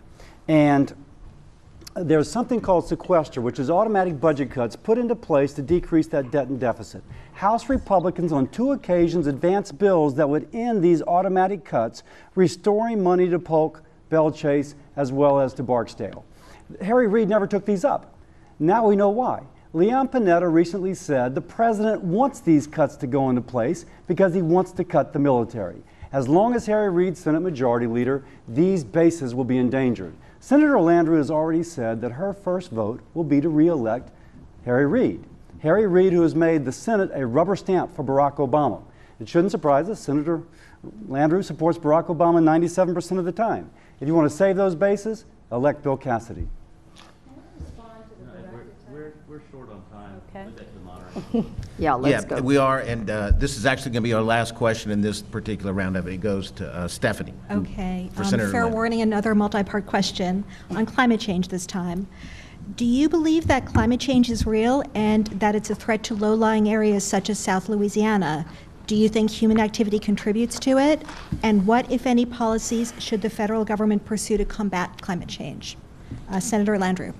And there's something called sequester, which is automatic budget cuts put into place to decrease that debt and deficit. House Republicans on 2 occasions advanced bills that would end these automatic cuts, restoring money to Polk, Belle Chase, as well as to Barksdale. Harry Reid never took these up. Now we know why. Leon Panetta recently said the president wants these cuts to go into place because he wants to cut the military. As long as Harry Reid's Senate Majority Leader, these bases will be endangered. Senator Landrieu has already said that her first vote will be to re-elect Harry Reid. Harry Reid, who has made the Senate a rubber stamp for Barack Obama. It shouldn't surprise us. Senator Landrieu supports Barack Obama 97% of the time. If you want to save those bases, elect Bill Cassidy. We're short on time. Okay. Yeah, let's go. We are, and this is actually going to be our last question in this particular roundup. It goes to Stephanie. Okay. For Senator Fair Landrieu. warning, another multi-part question on climate change this time. Do you believe that climate change is real and that it's a threat to low-lying areas such as South Louisiana? Do you think human activity contributes to it? And what, if any, policies should the federal government pursue to combat climate change? Senator Landrieu.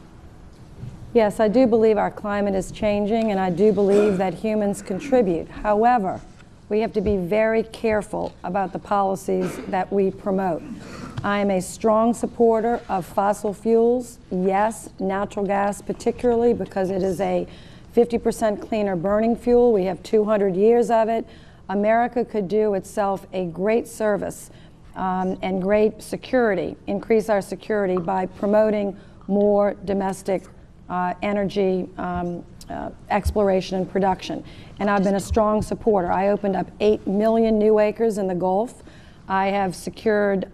Yes, I do believe our climate is changing, and I do believe that humans contribute. However, we have to be very careful about the policies that we promote. I am a strong supporter of fossil fuels. Yes, natural gas particularly, because it is a 50% cleaner burning fuel. We have 200 years of it. America could do itself a great service and great security, increase our security by promoting more domestic energy exploration and production. And I've been a strong supporter. I opened up 8 million new acres in the Gulf. I have secured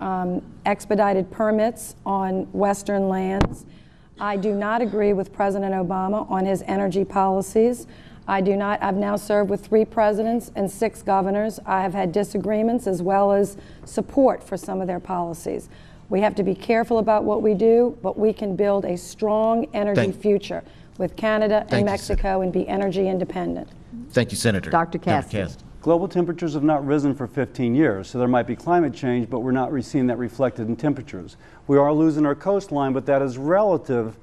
expedited permits on Western lands. I do not agree with President Obama on his energy policies. I've now served with 3 presidents and 6 governors. I have had disagreements as well as support for some of their policies. We have to be careful about what we do, but we can build a strong energy future with Canada and Mexico and be energy independent. Thank you, Senator. Dr. Cassidy. Global temperatures have not risen for 15 years, so there might be climate change, but we're not seeing that reflected in temperatures. We are losing our coastline, but that is relative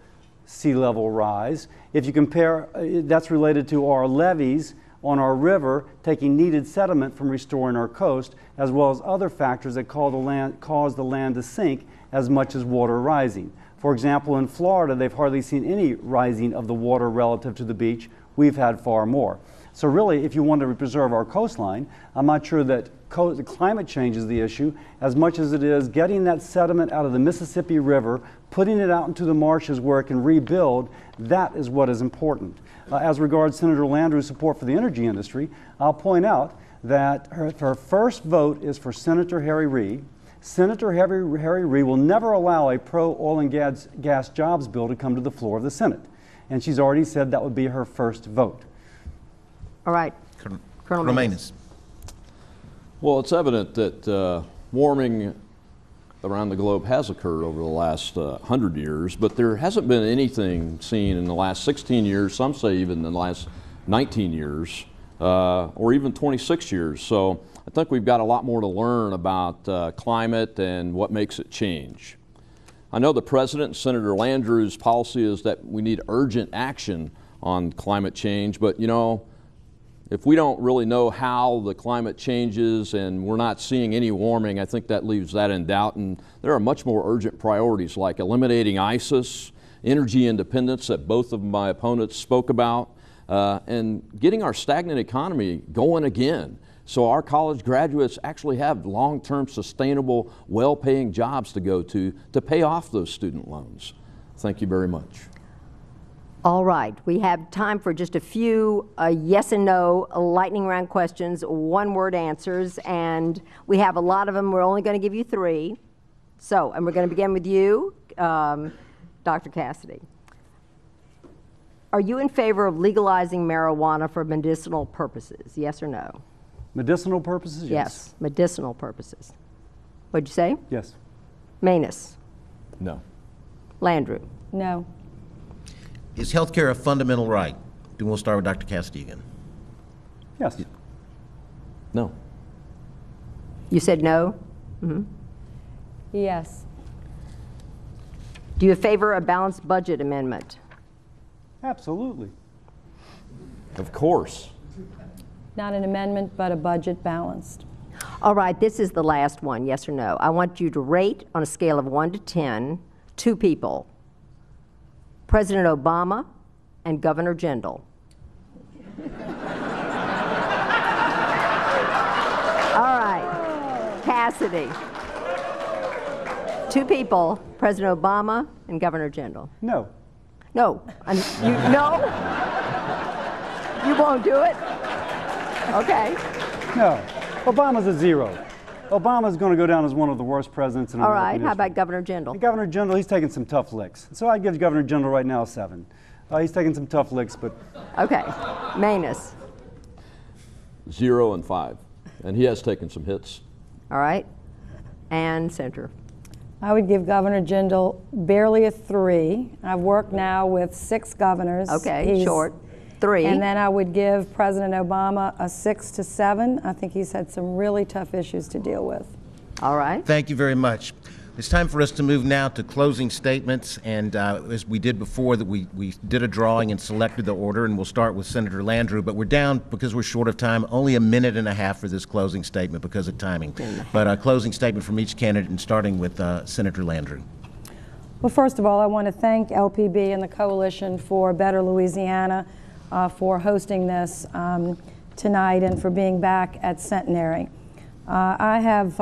sea level rise. If you compare, that's related to our levees on our river taking needed sediment from restoring our coast, as well as other factors that cause the land to sink as much as water rising. For example, in Florida, they've hardly seen any rising of the water relative to the beach. we've had far more. So really, if you want to preserve our coastline, I'm not sure that climate change is the issue as much as it is getting that sediment out of the Mississippi River, putting it out into the marshes where it can rebuild. That is what is important. As regards Senator Landrieu's support for the energy industry, I'll point out that her first vote is for Senator Harry Reid. Senator Harry Reid will never allow a pro-oil and gas jobs bill to come to the floor of the Senate. And she's already said that would be her first vote. All right. Colonel Maness. Well, it's evident that warming around the globe has occurred over the last 100 years, but there hasn't been anything seen in the last 16 years, some say even in the last 19 years, or even 26 years. So I think we've got a lot more to learn about climate and what makes it change. I know the President and Senator Landrieu's policy is that we need urgent action on climate change, but you know, if we don't really know how the climate changes and we're not seeing any warming, I think that leaves that in doubt. And there are much more urgent priorities like eliminating ISIS, energy independence that both of my opponents spoke about, and getting our stagnant economy going again so our college graduates actually have long-term, sustainable, well-paying jobs to go to pay off those student loans. Thank you very much. All right, we have time for just a few yes and no lightning round questions, one-word answers, and we have a lot of them. We're only going to give you 3. So, and we're going to begin with you, Dr. Cassidy. Are you in favor of legalizing marijuana for medicinal purposes, yes or no? Medicinal purposes, yes. Yes, medicinal purposes. What'd you say? Yes. Maness. No. Landrieu. No. Is health care a fundamental right? Then we'll start with Dr. Cassidy again. Yes. No. You said no? Mm-hmm. Yes. Do you favor a balanced budget amendment? Absolutely. Of course. Not an amendment, but a budget balanced. All right, this is the last one, yes or no. I want you to rate on a scale of 1 to 10, 2 people. President Obama and Governor Jindal. All right, Cassidy. 2 people, President Obama and Governor Jindal. No. No. No? You won't do it? Okay. No. Obama's a 0. Obama's going to go down as one of the worst presidents in American history. How about Governor Jindal? And Governor Jindal, he's taking some tough licks. So I'd give Governor Jindal right now a 7. He's taking some tough licks, but... Okay. Maness. 0 and 5. And he has taken some hits. All right. And Senator. I would give Governor Jindal barely a 3. I've worked now with 6 governors. Okay, short. 3. And then I would give President Obama a 6 to 7. I think he's had some really tough issues to deal with. All right. Thank you very much. It's time for us to move now to closing statements, and as we did before, that we did a drawing and selected the order, and we'll start with Senator Landrieu, but we're down, because we're short of time, only a minute and a half for this closing statement because of timing. But a closing statement from each candidate, and starting with Senator Landrieu. Well, first of all, I want to thank LPB and the Coalition for Better Louisiana for hosting this tonight and for being back at Centenary. I have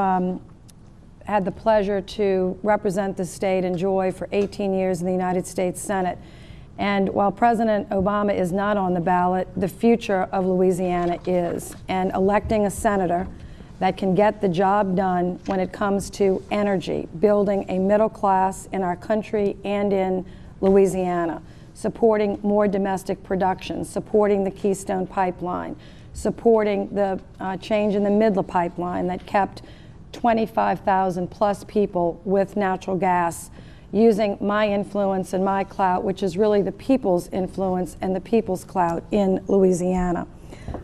had the pleasure to represent the state and Joy for 18 years in the United States Senate. And while President Obama is not on the ballot, the future of Louisiana is. And electing a senator that can get the job done when it comes to energy, building a middle class in our country and in Louisiana, supporting more domestic production, supporting the Keystone Pipeline, supporting the change in the Midland Pipeline that kept 25,000 plus people with natural gas, using my influence and my clout, which is really the people's influence and the people's clout in Louisiana.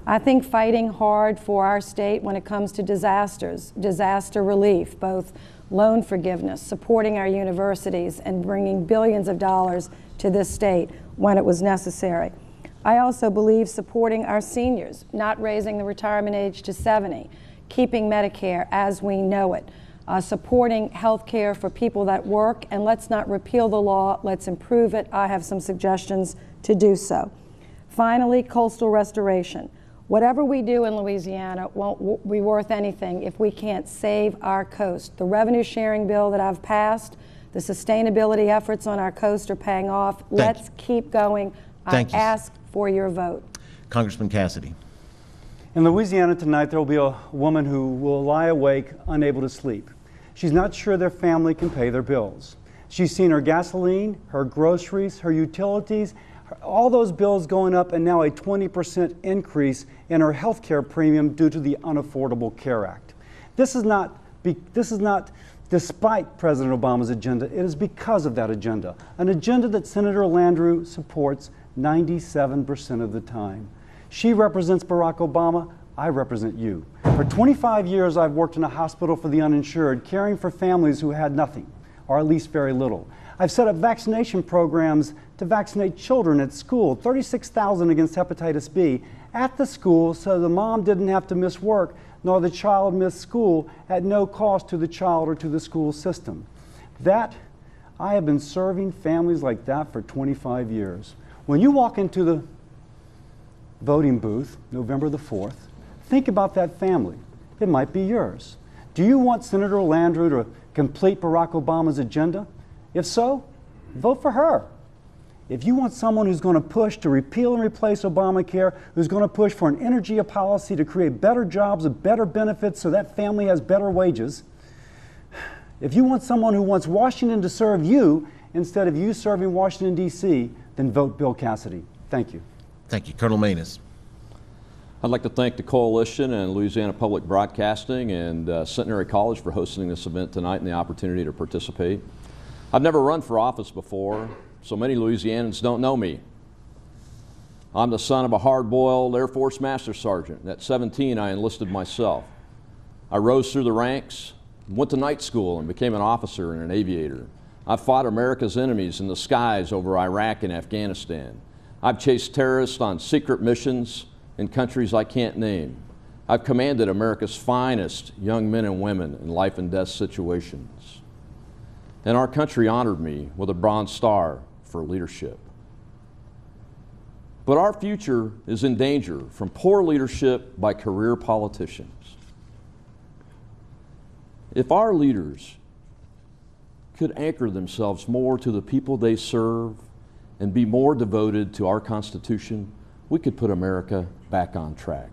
I think fighting hard for our state when it comes to disasters, disaster relief, both loan forgiveness, supporting our universities, and bringing billions of dollars to this state when it was necessary. I also believe supporting our seniors, not raising the retirement age to 70, keeping Medicare as we know it, supporting health care for people that work, and let's not repeal the law, let's improve it. I have some suggestions to do so. Finally, coastal restoration. Whatever we do in Louisiana won't be worth anything if we can't save our coast. The revenue sharing bill that I've passed, the sustainability efforts on our coast are paying off. Let's keep going. I ask for your vote. Congressman Cassidy. In Louisiana tonight, there will be a woman who will lie awake, unable to sleep. She's not sure their family can pay their bills. She's seen her gasoline, her groceries, her utilities, all those bills going up, and now a 20% increase in her health care premium due to the Unaffordable Care Act. This is not despite President Obama's agenda. It is because of that agenda, an agenda that Senator LANDRIEU supports 97% of the time. She represents Barack Obama. I represent you. For 25 years, I've worked in a hospital for the uninsured, caring for families who had nothing, or at least very little. I've set up vaccination programs to vaccinate children at school, 36,000 against hepatitis B, at the school so the mom didn't have to miss work, nor the child miss school at no cost to the child or to the school system. I have been serving families like that for 25 years. When you walk into the voting booth, November the 4th, think about that family. It might be yours. Do you want Senator LANDRIEU to complete Barack Obama's agenda? If so, vote for her. If you want someone who's going to push to repeal and replace Obamacare, who's going to push for an energy policy to create better jobs and better benefits so that family has better wages, if you want someone who wants Washington to serve you instead of you serving Washington, D.C., then vote Bill Cassidy. Thank you. Thank you. Colonel Maness. I'd like to thank the Coalition and Louisiana Public Broadcasting and Centenary College for hosting this event tonight and the opportunity to participate. I've never run for office before, so many Louisianans don't know me. I'm the son of a hard-boiled Air Force Master Sergeant. At 17, I enlisted myself. I rose through the ranks, went to night school, and became an officer and an aviator. I've fought America's enemies in the skies over Iraq and Afghanistan. I've chased terrorists on secret missions in countries I can't name. I've commanded America's finest young men and women in life and death situations. And our country honored me with a Bronze Star for leadership. But our future is in danger from poor leadership by career politicians. If our leaders could anchor themselves more to the people they serve and be more devoted to our Constitution, we could put America back on track.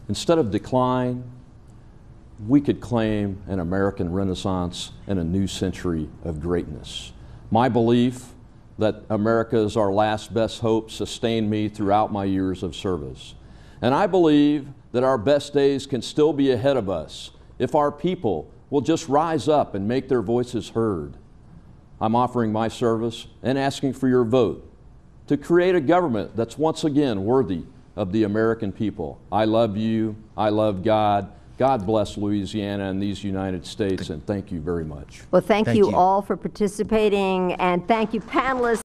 Instead of decline, we could claim an American Renaissance and a new century of greatness. My belief that America is our last best hope sustained me throughout my years of service. And I believe that our best days can still be ahead of us if our people will just rise up and make their voices heard. I'm offering my service and asking for your vote to create a government that's once again worthy of the American people. I love you. I love God. God bless Louisiana and these United States, and thank you very much. Well, thank you all for participating, and thank you, panelists.